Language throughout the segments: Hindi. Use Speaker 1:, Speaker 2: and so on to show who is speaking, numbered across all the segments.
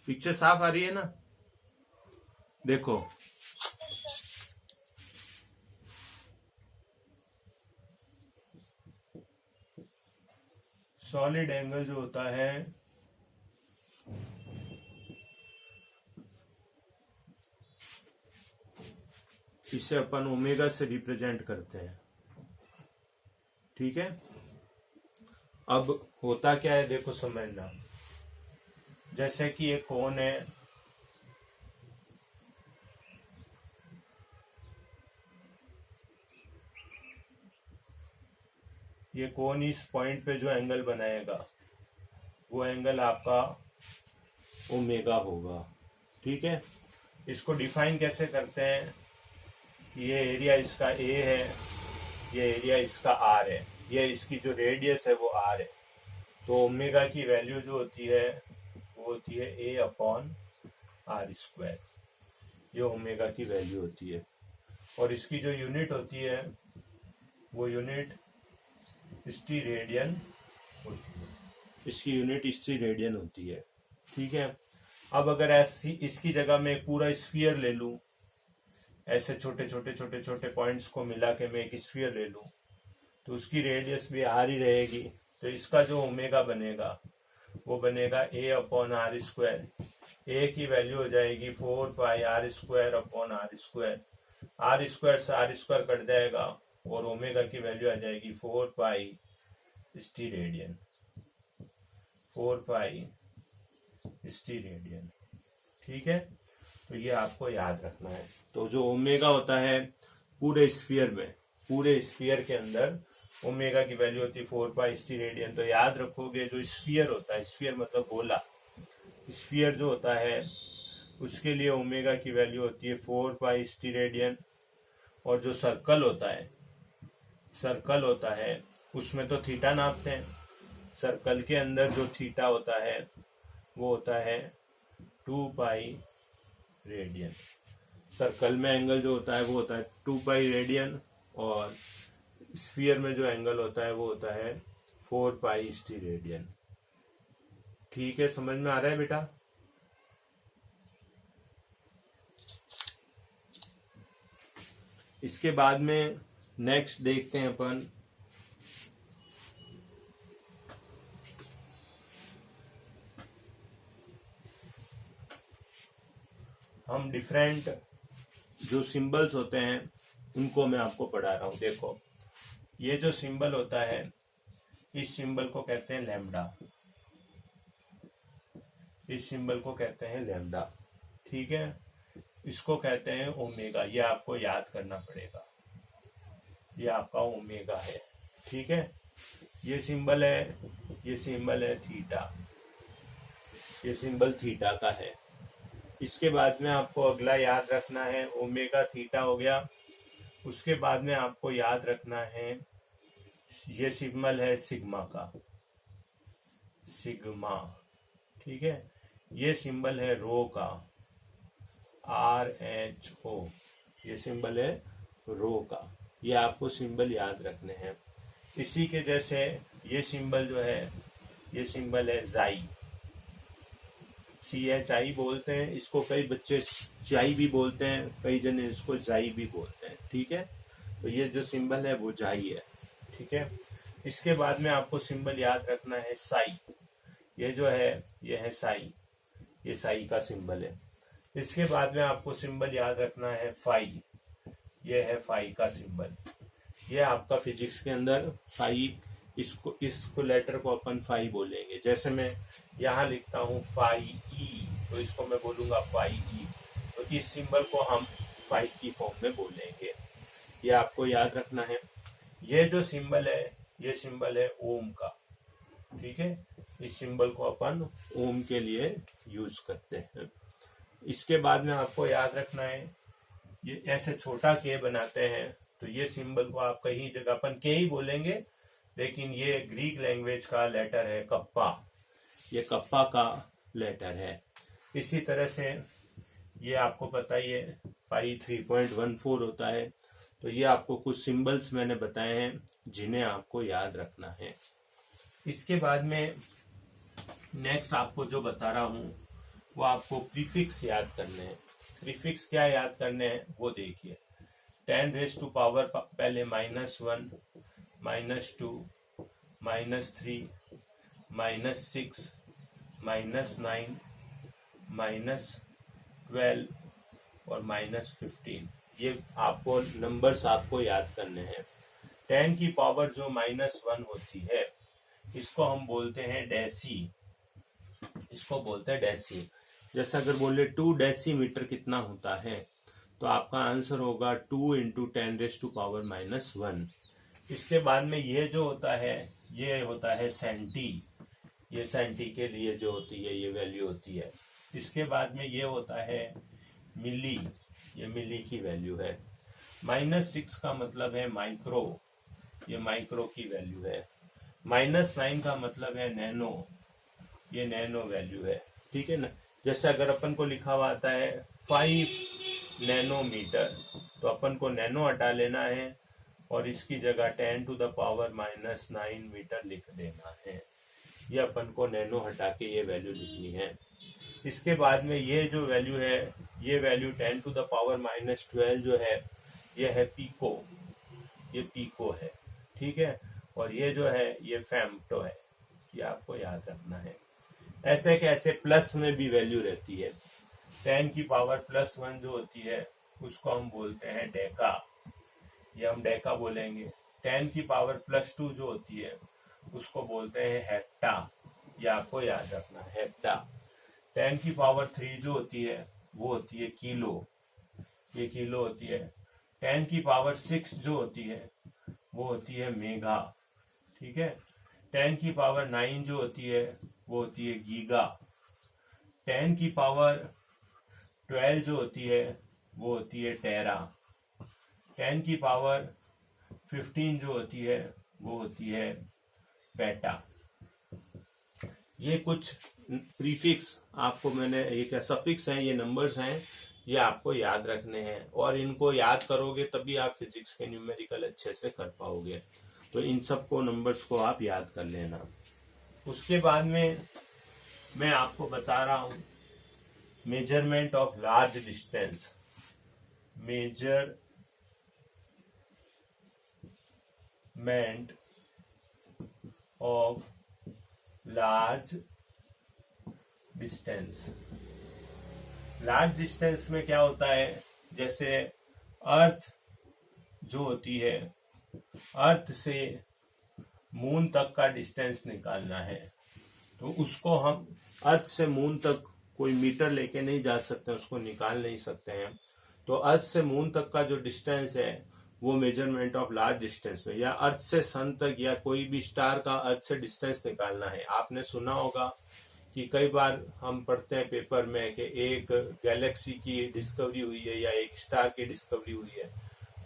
Speaker 1: पिक्चर साफ आ रही है ना? देखो, सॉलिड एंगल जो होता है इसे अपन ओमेगा से रिप्रेजेंट करते हैं। ठीक है, अब होता क्या है देखो समझना। जैसे कि एक कोण है, ये कोण इस पॉइंट पे जो एंगल बनाएगा वो एंगल आपका ओमेगा होगा। ठीक है, इसको डिफाइन कैसे करते हैं? ये एरिया इसका ए है, ये एरिया इसका आर है, ये इसकी जो रेडियस है वो आर है। तो ओमेगा की वैल्यू जो होती है वो होती है ए अपॉन आर स्क्वायर। ये ओमेगा की वैल्यू होती है, और इसकी जो यूनिट होती है वो यूनिट स्टीरेडियन होती है। इसकी यूनिट स्टीरेडियन होती है। ठीक है, अब अगर ऐसी इसकी जगह में एक पूरा स्फीयर ले लूं, ऐसे छोटे छोटे छोटे छोटे पॉइंट्स को मिला के मैं एक स्फीयर ले लूं, तो उसकी रेडियस भी आर ही रहेगी। तो इसका जो ओमेगा बनेगा वो बनेगा a upon r square. A की वैल्यू हो जाएगी 4 pi r square upon r square. R square से आर स्क्वायर कट जाएगा और ओमेगा की वैल्यू आ जाएगी 4 पाई स्टीरेडियन। 4 पाई स्टीरेडियन। ठीक है, तो ये आपको याद रखना है। तो जो ओमेगा होता है पूरे स्फीयर में, पूरे स्फीयर के अंदर ओमेगा की वैल्यू होती है 4 पाई स्टीरेडियन। तो याद रखोगे जो स्फीयर होता है, स्फीयर मतलब गोला, स्फीयर जो होता है उसके लिए ओमेगा की वैल्यू होती है 4 पाई स्टीरेडियन। और जो सर्कल होता है, सर्कल होता है उसमें तो थीटा नापते हैं। सर्कल के अंदर जो थीटा होता है वो होता है 2 पाई रेडियन। सर्कल में एंगल जो होता है वो होता है 2 पाई रेडियन, और स्फीयर में जो एंगल होता है वो होता है 4 पाई स्टीरेडियन। ठीक है, समझ में आ रहा है बेटा? इसके बाद में नेक्स्ट देखते हैं अपन हम डिफरेंट जो सिंबल्स होते हैं उनको मैं आपको पढ़ा रहा हूं। देखो, ये जो सिंबल होता है इस सिंबल को कहते हैं लैम्डा। इस सिंबल को कहते हैं लैम्डा। ठीक है, इसको कहते हैं ओमेगा। ये आपको याद करना पड़ेगा, ये आपका ओमेगा है। ठीक है, ये सिंबल है, ये सिंबल है थीटा, ये सिंबल थीटा का है। इसके बाद में आपको अगला याद रखना है, ओमेगा थीटा हो गया। उसके बाद में आपको याद रखना है ये सिग्नल है सिग्मा का, सिग्मा। ठीक है, ये सिंबल है रो का, RHO। ये सिंबल है रो का। ये आपको सिंबल याद रखने हैं। इसी के जैसे ये सिंबल जो है, ये सिंबल है जाई, CHI बोलते हैं इसको। कई बच्चे चाई भी बोलते हैं, कई जने इसको जाई भी बोलते हैं। ठीक है, तो ये जो सिंबल है वो जाई है। ठीक है, इसके बाद में आपको सिंबल याद रखना है साई। ये जो है ये है साई, ये साई का सिंबल है। इसके बाद में आपको सिंबल याद रखना है फाई। ये है फाई का सिंबल। ये आपका फिजिक्स के अंदर फाई, इसको लेटर को अपन फाई बोलेंगे। जैसे मैं यहाँ लिखता हूँ फाई ई, तो इसको मैं बोलूंगा फाई ई। तो इस सिंबल को हम फाई की फॉर्म में बोलेंगे। ये आपको याद रखना है। ये जो सिंबल है ये सिंबल है ओम का। ठीक है, इस सिंबल को अपन ओम के लिए यूज करते हैं। इसके बाद में आपको याद रखना है, ये ऐसे छोटा के बनाते हैं, तो ये सिंबल को आप कहीं जगह अपन के ही बोलेंगे, लेकिन ये ग्रीक लैंग्वेज का लेटर है कप्पा। ये कप्पा का लेटर है। इसी तरह से ये आपको पता ही है पाई 3.14 होता है। तो ये आपको कुछ सिंबल्स मैंने बताए हैं जिन्हें आपको याद रखना है। इसके बाद में नेक्स्ट आपको जो बता रहा हूं वो आपको प्रीफिक्स याद करने हैं। प्रीफिक्स क्या याद करने हैं वो देखिए। 10 रेज टू पावर पहले -1, -2, -3, -6, -9, -12 और -15। ये आपको नंबर्स आपको याद करने हैं। 10 की पावर जो -1 होती है इसको हम बोलते हैं डेसी, इसको बोलते हैं डेसी। जैसे अगर बोले 2 डेसीमीटर कितना होता है तो आपका आंसर होगा 2 × 10 रेज टू पावर -1। इसके बाद में ये जो होता है ये होता है सेंटी। ये सेंटी के लिए जो होती है ये वैल्यू होती है। इसके बाद में ये होता है मिली, ये मिली की वैल्यू है। -6 का मतलब है माइक्रो, ये माइक्रो की वैल्यू है। -9 का मतलब है नैनो, ये नैनो वैल्यू है। ठीक है ना। जैसे अगर अपन को लिखा हुआ आता है 5 नैनोमीटर तो अपन को नैनो हटा लेना है और इसकी जगह 10 टू द पावर -9 मीटर लिख देना है। ये अपन को नैनो हटा के ये वैल्यू लिखनी है। इसके बाद में ये जो वैल्यू है ये वैल्यू 10 टू द पावर -12 जो है ये है पीको, ये पीको है। ठीक है। और ये जो है ये फेम्टो है, ये आपको याद रखना है। ऐसे कैसे प्लस में भी वैल्यू रहती है। 10 की पावर +1 जो होती है उसको हम बोलते हैं डेका, ये हम डेका बोलेंगे। 10 की पावर +2 जो होती है उसको बोलते हैं हेक्टा, ये आपको याद रखना है, हेक्टा। 10 की पावर 3 जो होती है वो होती है किलो, ये किलो होती है। 10 की पावर 6 जो होती है वो होती है मेगा। ठीक है। 10 की पावर 9 जो होती है वो होती है गीगा। 10 की पावर 12 जो होती है वो होती है टेरा। 10 की पावर 15 जो होती है वो होती है पेटा। ये कुछ प्रीफिक्स आपको मैंने, ये क्या सफिक्स हैं, ये नंबर्स हैं, ये आपको याद रखने हैं और इनको याद करोगे तभी आप फिजिक्स के न्यूमेरिकल अच्छे से कर पाओगे। तो इन सबको नंबर्स को आप याद कर लेना। उसके बाद में मैं आपको बता रहा हूं measurement of large distance. Measurement of large distance. Large distance में क्या होता है, जैसे अर्थ जो होती है, अर्थ से मून तक का डिस्टेंस निकालना है तो उसको हम अर्थ से मून तक कोई मीटर लेके नहीं जा सकते, उसको निकाल नहीं सकते हैं। तो अर्थ से मून तक का जो डिस्टेंस है वो मेजरमेंट ऑफ लार्ज डिस्टेंस में, या अर्थ से सन तक या कोई भी स्टार का अर्थ से डिस्टेंस निकालना है। आपने सुना होगा कि कई बार हम पढ़ते हैं पेपर में कि एक गैलेक्सी की डिस्कवरी हुई है या एक स्टार की डिस्कवरी हुई है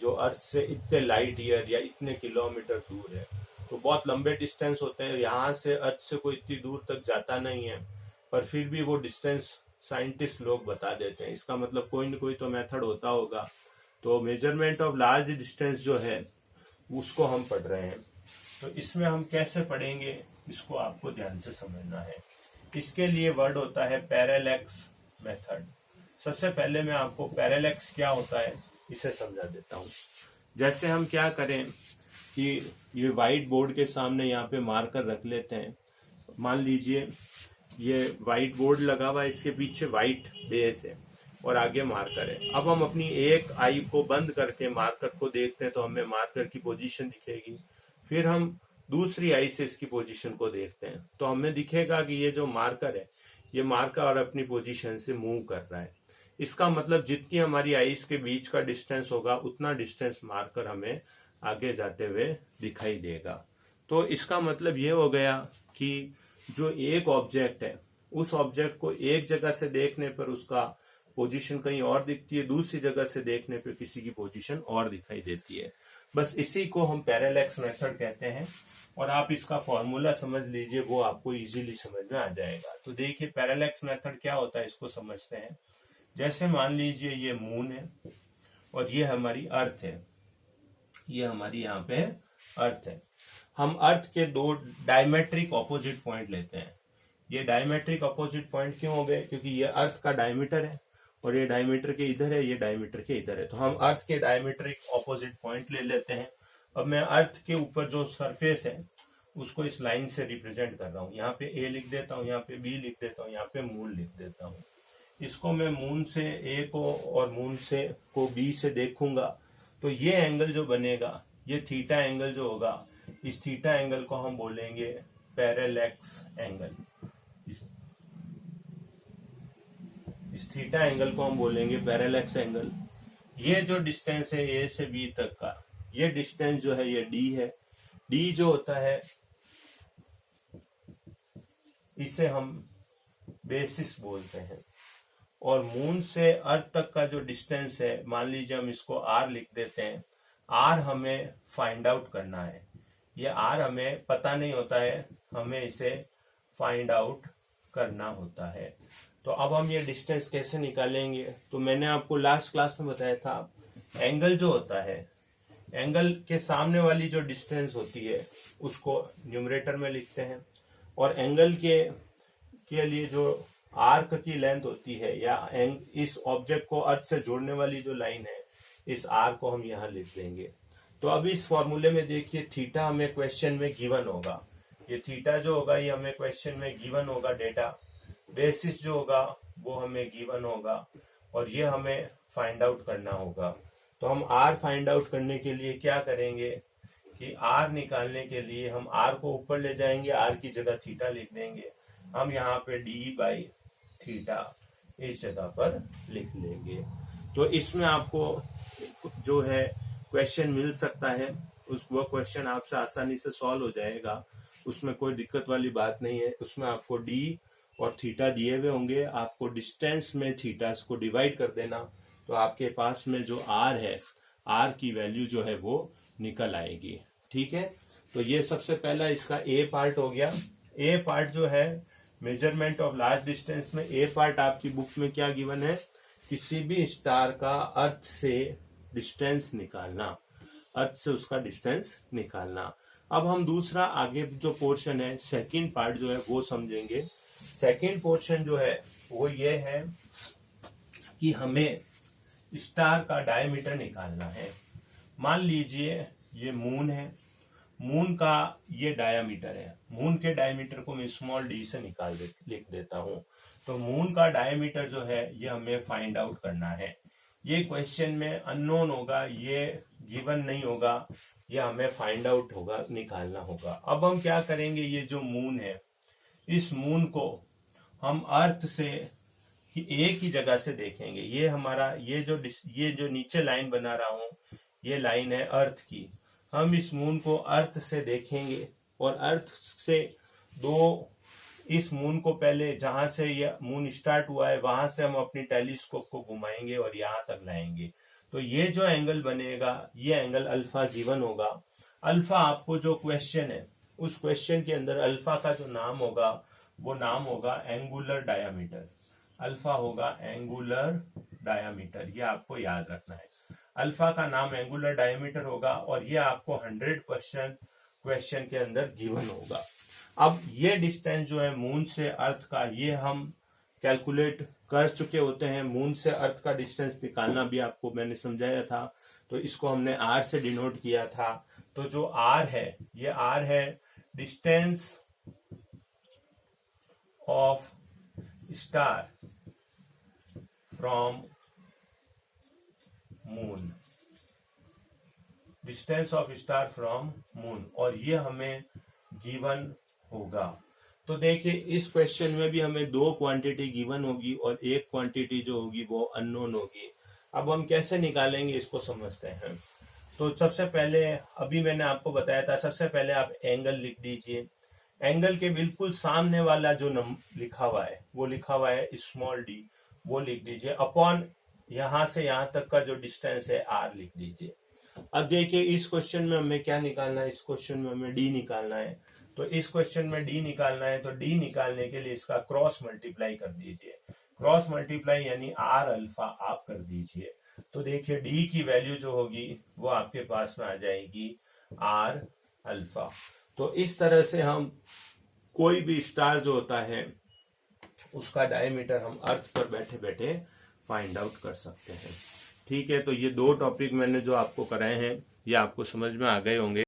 Speaker 1: जो अर्थ से इतने लाइट ईयर या इतने किलोमीटर दूर है। तो बहुत लंबे डिस्टेंस होते हैं, यहाँ से अर्थ से कोई इतनी दूर तक जाता नहीं है, पर फिर भी वो डिस्टेंस साइंटिस्ट लोग बता देते हैं। इसका मतलब कोई न कोई तो मेथड होता होगा। तो मेजरमेंट ऑफ लार्ज डिस्टेंस जो है उसको हम पढ़ रहे हैं। तो इसमें हम कैसे पढ़ेंगे इसको आपको ध्यान से समझना है। इसके लिए वर्ड होता है पैरेलैक्स मेथड। सबसे पहले मैं आपको पैरेलैक्स क्या होता है इसे समझा देता हूँ। जैसे हम क्या करें कि ये व्हाइट बोर्ड के सामने यहाँ पे मार्कर रख लेते हैं। मान लीजिए ये व्हाइट बोर्ड लगा हुआ है, इसके पीछे व्हाइट बेस है और आगे मार्कर है। अब हम अपनी एक आई को बंद करके मार्कर को देखते हैं तो हमें मार्कर की पोजीशन दिखेगी। फिर हम दूसरी आई से इसकी पोजीशन को देखते हैं तो हमें दिखेगा कि ये जो मार्कर है ये मार्कर अपनी पोजीशन से मूव कर रहा है। इसका मतलब जितनी हमारी आईज के बीच का डिस्टेंस होगा उतना डिस्टेंस मार्कर हमें आगे जाते हुए दिखाई देगा। तो इसका मतलब ये हो गया कि जो एक ऑब्जेक्ट है उस ऑब्जेक्ट को एक जगह से देखने पर उसका पोजीशन कहीं और दिखती है, दूसरी जगह से देखने पर किसी की पोजीशन और दिखाई देती है। बस इसी को हम पैरेलैक्स मेथड कहते हैं और आप इसका फॉर्मूला समझ लीजिए, वो आपको इजीली समझ में आ जाएगा। तो देखिए पैरेलैक्स मेथड क्या होता है इसको समझते हैं। जैसे मान लीजिए ये मून है और ये हमारी अर्थ है, ये हमारी यहाँ पे अर्थ है। हम अर्थ के दो डायमेट्रिक ऑपोजिट पॉइंट लेते हैं। ये डायमेट्रिक अपोजिट पॉइंट क्यों हो गए? क्योंकि ये अर्थ का डायमीटर है और ये डायमीटर के इधर है, ये डायमीटर के इधर है। तो हम अर्थ के डायमेट्रिक अपोजिट पॉइंट ले लेते हैं। अब मैं अर्थ के ऊपर जो सरफेस है उसको इस लाइन से रिप्रेजेंट कर रहा हूँ। यहाँ पे ए लिख देता हूँ, यहाँ पे बी लिख देता हूँ, यहाँ पे मून लिख देता हूँ। इसको मैं मून से ए को और मून से को बी से देखूंगा तो ये एंगल जो बनेगा, ये थीटा एंगल जो होगा, इस थीटा एंगल को हम बोलेंगे पैरेलैक्स एंगल। इस थीटा एंगल को हम बोलेंगे पैरेलैक्स एंगल। ये जो डिस्टेंस है ए से बी तक का, ये डिस्टेंस जो है ये डी है। डी जो होता है इसे हम बेसिस बोलते हैं। और मून से अर्थ तक का जो डिस्टेंस है, मान लीजिए हम इसको आर लिख देते हैं। आर हमें फाइंड आउट करना है। ये आर हमें पता नहीं होता है, हमें इसे फाइंड आउट करना होता है। तो अब हम ये डिस्टेंस कैसे निकालेंगे? तो मैंने आपको लास्ट क्लास में बताया था, एंगल जो होता है, एंगल के सामने वाली जो डिस्टेंस होती है उसको न्यूमरेटर में लिखते हैं, और एंगल के लिए जो आर्क की लेंथ होती है या इस ऑब्जेक्ट को अर्थ से जोड़ने वाली जो लाइन है, इस आर को हम यहाँ लिख देंगे। तो अब इस फॉर्मूले में देखिए, थीटा हमें क्वेश्चन में गिवन होगा। ये थीटा जो होगा ये हमें क्वेश्चन में गिवन होगा डेटा। बेसिस जो होगा वो हमें गिवन होगा और ये हमें फाइंड आउट करना होगा। तो हम आर फाइंड आउट करने के लिए क्या करेंगे कि आर निकालने के लिए हम आर को ऊपर ले जाएंगे, आर की जगह थीटा लिख देंगे। हम यहाँ पे डी बाई थीटा इस जगह पर लिख लेंगे। तो इसमें आपको जो है क्वेश्चन मिल सकता है, उस वो क्वेश्चन आपसे आसानी से सॉल्व हो जाएगा, उसमें कोई दिक्कत वाली बात नहीं है। उसमें आपको डी और थीटा दिए हुए होंगे, आपको डिस्टेंस में थीटा को डिवाइड कर देना, तो आपके पास में जो आर है, आर की वैल्यू जो है वो निकल आएगी। ठीक है, तो ये सबसे पहला इसका ए पार्ट हो गया। ए पार्ट जो है मेजरमेंट ऑफ लार्ज डिस्टेंस में, ए पार्ट आपकी बुक में क्या गिवन है? किसी भी स्टार का अर्थ से डिस्टेंस निकालना, अर्थ से उसका डिस्टेंस निकालना। अब हम दूसरा आगे जो पोर्शन है, सेकंड पार्ट जो है वो समझेंगे। सेकंड पोर्शन जो है वो ये है कि हमें स्टार का डायमीटर निकालना है। मान लीजिए ये मून है, मून का ये डायमीटर है। मून के डायमीटर को मैं स्मॉल डी से लिख देता हूं। तो मून का डायमीटर जो है ये हमें फाइंड आउट करना है। ये क्वेश्चन में अननोन होगा, ये गिवन नहीं होगा, ये हमें फाइंड आउट होगा, निकालना होगा। अब हम क्या करेंगे, ये जो मून है, इस मून को हम अर्थ से एक ही जगह से देखेंगे। ये हमारा ये जो नीचे लाइन बना रहा हूं, ये लाइन है अर्थ की। हम इस मून को अर्थ से देखेंगे और अर्थ से इस मून को पहले जहां से ये मून स्टार्ट हुआ है वहां से हम अपनी टेलीस्कोप को घुमाएंगे और यहां तक लाएंगे। तो ये जो एंगल बनेगा, ये एंगल अल्फा गिवन होगा। अल्फा आपको जो क्वेश्चन है, उस क्वेश्चन के अंदर अल्फा का जो नाम होगा वो नाम होगा एंगुलर डायामीटर। अल्फा होगा एंगुलर डायामीटर, ये आपको याद रखना है। अल्फा का नाम एंगुलर डायमीटर होगा और ये आपको 100% क्वेश्चन के अंदर गिवन होगा। अब ये डिस्टेंस जो है मून से अर्थ का, ये हम कैलकुलेट कर चुके होते हैं। मून से अर्थ का डिस्टेंस निकालना भी आपको मैंने समझाया था, तो इसको हमने आर से डिनोट किया था। तो जो आर है, ये आर है distance of star from moon, distance of star from moon, और ये हमें गिवन होगा। तो देखिए इस क्वेश्चन में भी हमें दो क्वांटिटी गिवन होगी और एक क्वांटिटी जो होगी वो अननोन होगी। अब हम कैसे निकालेंगे इसको समझते हैं। तो सबसे पहले, अभी मैंने आपको बताया था, सबसे पहले आप एंगल लिख दीजिए। एंगल के बिल्कुल सामने वाला जो लिखा हुआ है वो लिखा हुआ है स्मॉल डी, वो लिख दीजिए। अपॉन यहां से यहां तक का जो डिस्टेंस है आर लिख दीजिए। अब देखिए इस क्वेश्चन में हमें क्या निकालना है, इस क्वेश्चन में हमें डी निकालना है। तो इस क्वेश्चन में डी निकालना है, तो डी निकालने के लिए इसका क्रॉस मल्टीप्लाई कर दीजिए। क्रॉस मल्टीप्लाई यानी आर अल्फा आप कर दीजिए। तो देखिए डी की वैल्यू जो होगी वो आपके पास में आ जाएगी आर अल्फा। तो इस तरह से हम कोई भी स्टार जो होता है उसका डायमीटर हम अर्थ पर बैठे बैठे फाइंड आउट कर सकते हैं। ठीक है, तो ये 2 टॉपिक मैंने जो आपको कराए हैं ये आपको समझ में आ गए होंगे।